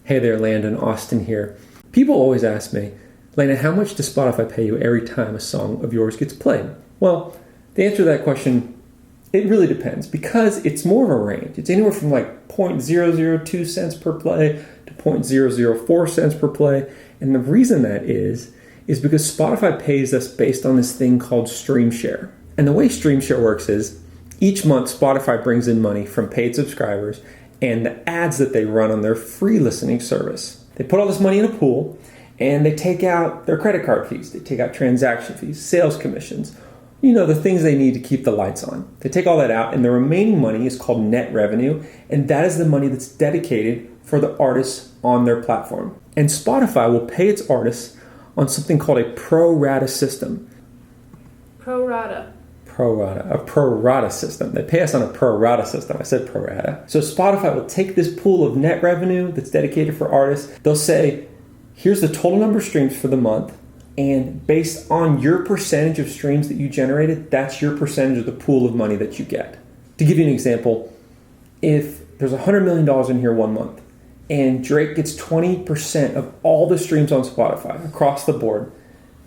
Hey there, Landon, Austin here. People always ask me, Landon, how much does Spotify pay you every time a song of yours gets played? Well, the answer to that question, it really depends because it's more of a range. It's anywhere from like 0.002 cents per play to 0.004 cents per play. And the reason that is because Spotify pays us based on this thing called stream share. And the way stream share works is each month Spotify brings in money from paid subscribers and the ads that they run on their free listening service. They put all this money in a pool and they take out their credit card fees. They take out transaction fees, sales commissions, the things they need to keep the lights on. They take all that out and the remaining money is called net revenue, and that is the money that's dedicated for the artists on their platform. And Spotify will pay its artists on something called a pro rata system. A pro rata system. They pay us on a pro rata system. I said pro rata. So Spotify will take this pool of net revenue that's dedicated for artists. They'll say, here's the total number of streams for the month, and based on your percentage of streams that you generated, that's your percentage of the pool of money that you get. To give you an example, if there's $100 million in here one month, and Drake gets 20% of all the streams on Spotify across the board,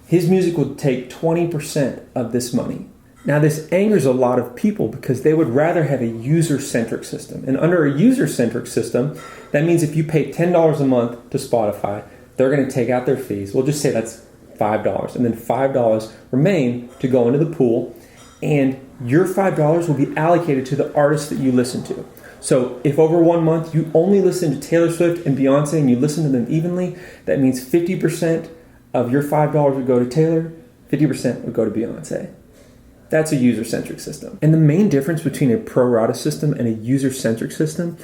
his music would take 20% of this money. Now, this angers a lot of people because they would rather have a user-centric system. And under a user-centric system, that means if you pay $10 a month to Spotify, they're going to take out their fees. We'll just say that's $5. And then $5 remain to go into the pool. And your $5 will be allocated to the artists that you listen to. So if over 1 month you only listen to Taylor Swift and Beyonce and you listen to them evenly, that means 50% of your $5 would go to Taylor, 50% would go to Beyonce. That's a user-centric system. And the main difference between a pro rata system and a user-centric system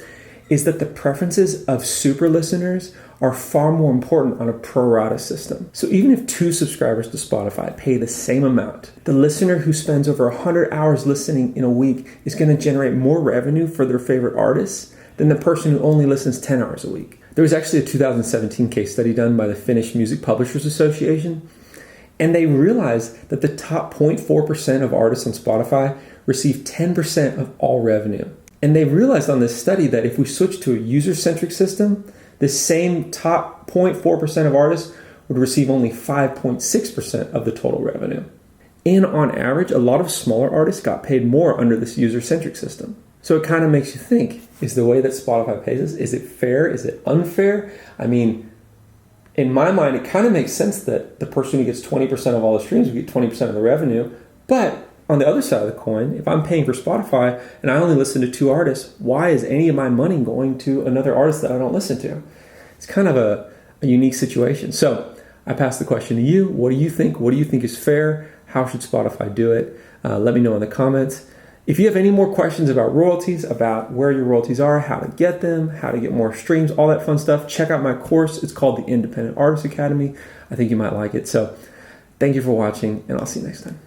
is that the preferences of super listeners are far more important on a pro rata system. So even if 2 subscribers to Spotify pay the same amount, the listener who spends over 100 hours listening in a week is going to generate more revenue for their favorite artists than the person who only listens 10 hours a week. There was actually a 2017 case study done by the Finnish Music Publishers Association, and they realized that the top 0.4% of artists on Spotify receive 10% of all revenue. And they realized on this study that if we switch to a user-centric system, the same top 0.4% of artists would receive only 5.6% of the total revenue. And on average, a lot of smaller artists got paid more under this user-centric system. So it kind of makes you think, is the way that Spotify pays us, is it fair? Is it unfair? I mean, in my mind, it kind of makes sense that the person who gets 20% of all the streams will get 20% of the revenue. But on the other side of the coin, if I'm paying for Spotify and I only listen to 2 artists, why is any of my money going to another artist that I don't listen to? It's kind of a unique situation. So I pass the question to you. What do you think? What do you think is fair? How should Spotify do it? Let me know in the comments. If you have any more questions about royalties, about where your royalties are, how to get them, how to get more streams, all that fun stuff, check out my course. It's called the Independent Artist Academy. I think you might like it. So thank you for watching, and I'll see you next time.